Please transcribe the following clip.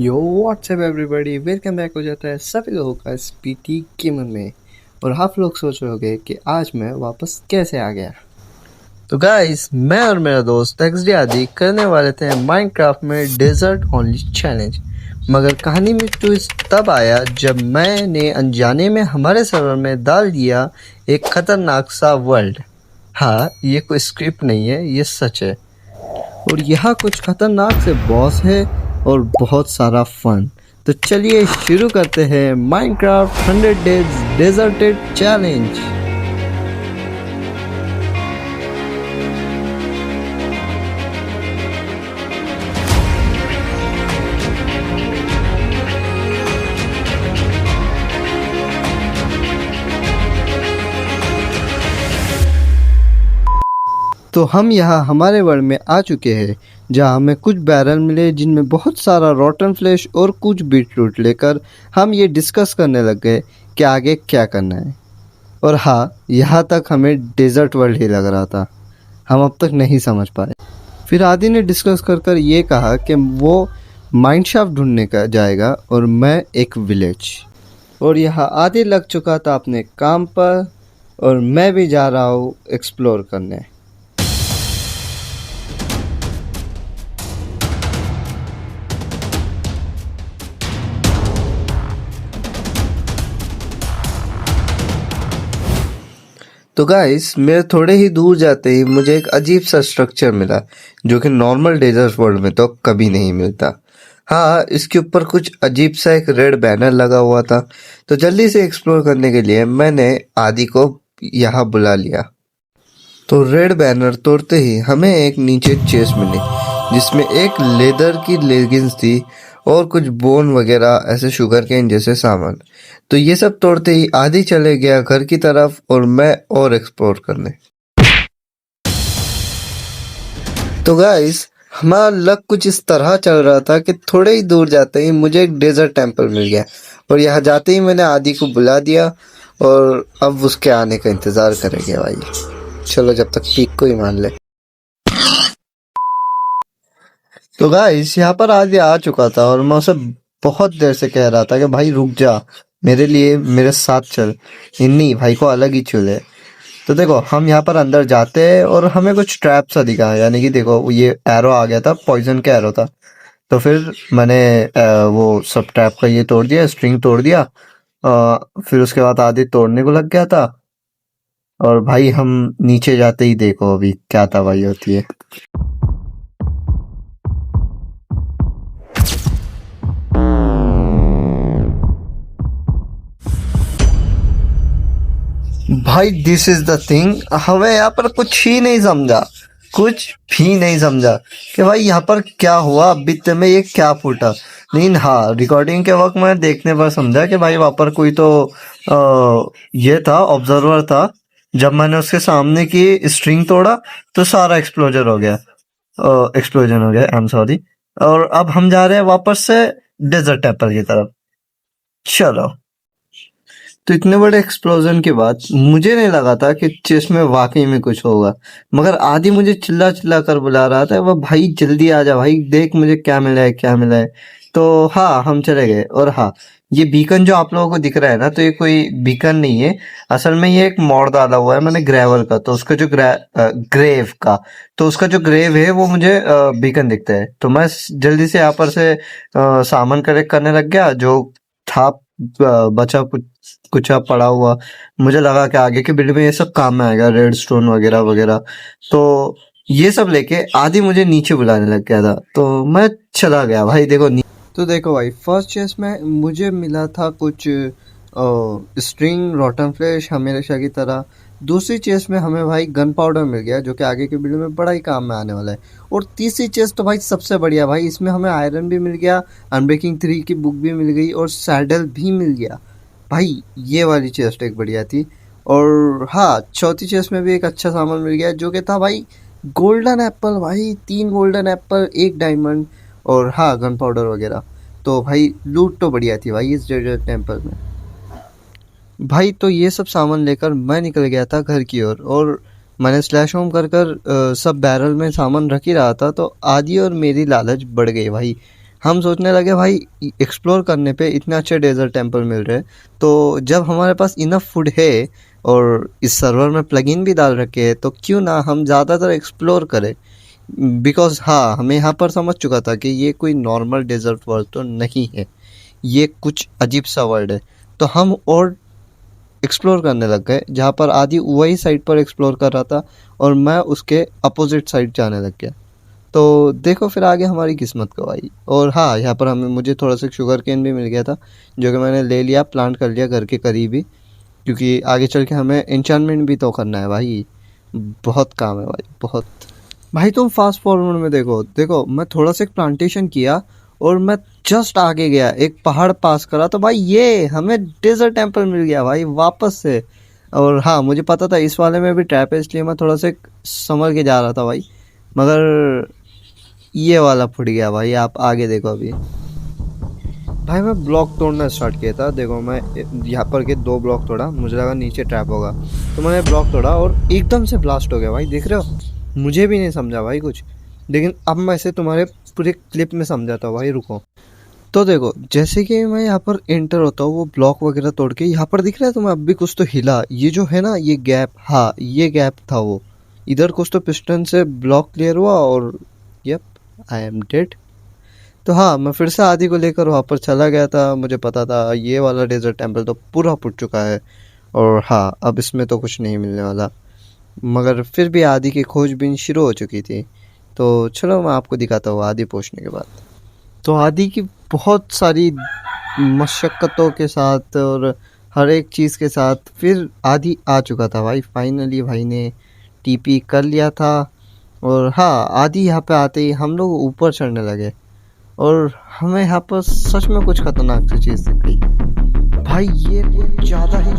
यो WhatsApp everybody, welcome back हो जाता है सभी लोगों का स्पीटी गेमर में। और आप लोग सोच रहे होंगे कि आज मैं वापस कैसे आ गया। तो गाइस, मैं और मेरा दोस्त एक्सडी आदि करने वाले थे माइनक्राफ्ट में डेजर्ट ओनली चैलेंज। मगर कहानी में ट्विस्ट तब आया जब मैंने अनजाने में हमारे सर्वर में डाल दिया एक खतरनाक सा वर्ल्ड। हाँ, ये कोई स्क्रिप्ट नहीं है, ये सच है। और यहाँ कुछ खतरनाक से बॉस है और बहुत सारा फन। तो चलिए शुरू करते हैं माइनक्राफ्ट 100 डेज डेजर्टेड चैलेंज। तो हम यहाँ हमारे वर्ल्ड में आ चुके हैं, जहाँ हमें कुछ बैरल मिले जिनमें बहुत सारा रॉटन फ्लैश और कुछ बीटरूट लेकर हम ये डिस्कस करने लग गए कि आगे क्या करना है। और हाँ, यहाँ तक हमें डेजर्ट वर्ल्ड ही लग रहा था, हम अब तक नहीं समझ पाए। फिर आदि ने डिस्कस कर ये कहा कि वो माइनशाफ्ट ढूंढने का जाएगा और मैं एक विलेज। और यहाँ आदि लग चुका था अपने काम पर और मैं भी जा रहा हूँ एक्सप्लोर करने। तो गाइस, मेरे थोड़े ही दूर जाते ही मुझे एक अजीब सा स्ट्रक्चर मिला जो कि नॉर्मल डेजर्ट वर्ल्ड में तो कभी नहीं मिलता। हाँ, इसके ऊपर कुछ अजीब सा एक रेड बैनर लगा हुआ था। तो जल्दी से एक्सप्लोर करने के लिए मैंने आदि को यहाँ बुला लिया। तो रेड बैनर तोड़ते ही हमें एक नीचे चेस्ट मिली जिसमें एक लेदर की लेगिंग्स थी और कुछ बोन वगैरह ऐसे शुगर केन जैसे सामान। तो ये सब तोड़ते ही आदि चले गया घर की तरफ और मैं और एक्सप्लोर करने। तो गाइस, हमारा लक कुछ इस तरह चल रहा था कि थोड़े ही दूर जाते ही मुझे एक डेजर्ट टेम्पल मिल गया और यहाँ जाते ही मैंने आदि को बुला दिया और अब उसके आने का इंतज़ार करेंगे भाई। चलो जब तक पीक को ही मान ले। तो गाइस, यहाँ पर आदि आ चुका था और मैं उसे बहुत देर से कह रहा था कि भाई रुक जा, मेरे लिए मेरे साथ चल, नहीं भाई को अलग ही चले। तो देखो, हम यहाँ पर अंदर जाते हैं और हमें कुछ ट्रैप सा दिखा, यानी कि देखो ये एरो आ गया था, पॉइजन का एरो था। तो फिर मैंने वो सब ट्रैप का ये तोड़ दिया, स्ट्रिंग तोड़ दिया। फिर उसके बाद आदि तोड़ने को लग गया था और भाई हम नीचे जाते ही देखो अभी क्या तबाही होती है। भाई दिस इज द थिंग, हमें यहाँ पर कुछ ही नहीं समझा, कुछ भी नहीं समझा कि भाई यहाँ पर क्या हुआ, बित्ते में ये क्या फूटा। लेकिन हाँ, रिकॉर्डिंग के वक्त मैं देखने पर समझा कि भाई वहाँ पर कोई तो ये था, ऑब्जर्वर था। जब मैंने उसके सामने की स्ट्रिंग तोड़ा तो सारा एक्सप्लोजन हो गया, आई एम सॉरी। और अब हम जा रहे हैं वापस से डेजर्ट टेम्पल की तरफ। चलो। तो इतने बड़े एक्सप्लोजन के बाद मुझे नहीं लगा था कि चेस में वाकई में कुछ होगा, मगर आदि मुझे चिल्ला चिल्ला कर बुला रहा था, वह भाई जल्दी आ जा भाई, देख मुझे क्या मिला है क्या मिला है। तो हाँ, हम चले गए। और हाँ, ये बीकन जो आप लोगों को दिख रहा है ना, तो ये कोई बीकन नहीं है, असल में ये एक मॉड डाला हुआ है मैंने ग्रेवल का। तो उसका जो ग्रेव का, तो उसका जो ग्रेव है वो मुझे बीकन दिखता है। तो मैं जल्दी से यहाँ पर से सामान कलेक्ट करने लग गया जो था बचा कुछ कुछ अब पड़ा हुआ। मुझे लगा कि आगे के बिल्ड में ये सब काम में आएगा, रेड स्टोन वगैरह वगैरह। तो ये सब लेके आदि मुझे नीचे बुलाने लग गया था, तो मैं चला गया भाई। देखो तो देखो भाई, फर्स्ट चेस्ट में मुझे मिला था कुछ स्ट्रिंग, रॉटन फ्लैश हमेशा की तरह। दूसरी चेस्ट में हमें भाई गन पाउडर मिल गया जो कि आगे के वीडियो में बड़ा ही काम में आने वाला है। और तीसरी चेस्ट तो भाई सबसे बढ़िया भाई, इसमें हमें आयरन भी मिल गया, अनब्रेकिंग 3 की बुक भी मिल गई और सैडल भी मिल गया भाई। ये वाली चेस्ट एक बढ़िया थी। और हाँ, चौथी चेस्ट में भी एक अच्छा सामान मिल गया जो कि था भाई गोल्डन एप्पल भाई, 3 गोल्डन एप्पल, 1 डायमंड और हाँ गन पाउडर वगैरह। तो भाई लूट तो बढ़िया थी भाई इस डेजर्ट टेम्पल में भाई। तो ये सब सामान लेकर मैं निकल गया था घर की ओर और मैंने स्लैश होम कर सब बैरल में सामान रख ही रहा था। तो आदि और मेरी लालच बढ़ गई भाई। हम सोचने लगे भाई एक्सप्लोर करने पे इतने अच्छे डेजर्ट टेम्पल मिल रहे हैं, तो जब हमारे पास इनफ फूड है और इस सर्वर में प्लगइन भी डाल रखे हैं, तो क्यों ना हम ज़्यादातर एक्सप्लोर करें। बिकॉज हाँ, हमें यहाँ पर समझ चुका था कि ये कोई नॉर्मल डेजर्ट वर्ल्ड तो नहीं है, ये कुछ अजीब सा वर्ल्ड है। तो हम और एक्सप्लोर करने लग गए, जहाँ पर आदि वही साइड पर एक्सप्लोर कर रहा था और मैं उसके अपोजिट साइड जाने लग गया। तो देखो फिर आगे हमारी किस्मत कब आई। और हाँ, यहाँ पर मुझे थोड़ा सा शुगर केन भी मिल गया था, जो कि मैंने ले लिया, प्लांट कर लिया घर के करीब ही, क्योंकि आगे चल के हमें एन्चांटमेंट भी तो करना है भाई, बहुत काम है भाई, बहुत। भाई तुम फास्ट फॉरवर्ड में देखो देखो, मैं थोड़ा सा एक प्लांटेशन किया और मैं जस्ट आगे गया, एक पहाड़ पास करा, तो भाई ये हमें डेजर्ट टेम्पल मिल गया भाई वापस से। और हाँ, मुझे पता था इस वाले में भी ट्रैप है, इसलिए मैं थोड़ा सा संभल के जा रहा था भाई, मगर ये वाला फुट गया भाई। आप आगे देखो अभी। भाई मैं ब्लॉक तोड़ना स्टार्ट किया था, देखो मैं यहाँ पर के 2 ब्लॉक तोड़ा, मुझे लगा नीचे ट्रैप होगा, तो मैंने ब्लॉक तोड़ा और एकदम से ब्लास्ट हो गया भाई, देख रहे हो। मुझे भी नहीं समझा भाई कुछ, लेकिन अब मैं इसे तुम्हारे पूरे क्लिप में समझाता हूँ भाई, रुको। तो देखो, जैसे कि मैं यहाँ पर एंटर होता हूँ वो ब्लॉक वगैरह तोड़ के, यहाँ पर दिख रहा है तुम्हें अब भी कुछ तो हिला, ये जो है ना ये गैप, हाँ ये गैप था वो, इधर कुछ तो पिस्टन से ब्लॉक क्लियर हुआ और यप, आई एम डेड। तो हाँ, मैं फिर से आदि को लेकर वहाँ पर चला गया था, मुझे पता था ये वाला डेजर्ट टेम्पल तो पूरा फुट चुका है और हाँ, अब इसमें तो कुछ नहीं मिलने वाला, मगर फिर भी आदि की खोजबीन शुरू हो चुकी थी। तो चलो मैं आपको दिखाता हूँ आदि पहुँचने के बाद। तो आदि की बहुत सारी मशक्क़तों के साथ और हर एक चीज़ के साथ फिर आदि आ चुका था भाई, फाइनली भाई ने टीपी कर लिया था। और हाँ, आदि यहाँ पे आते ही हम लोग ऊपर चढ़ने लगे और हमें यहाँ पर सच में कुछ खतरनाक सी चीज़ दिख गई भाई, ये कुछ ज़्यादा ही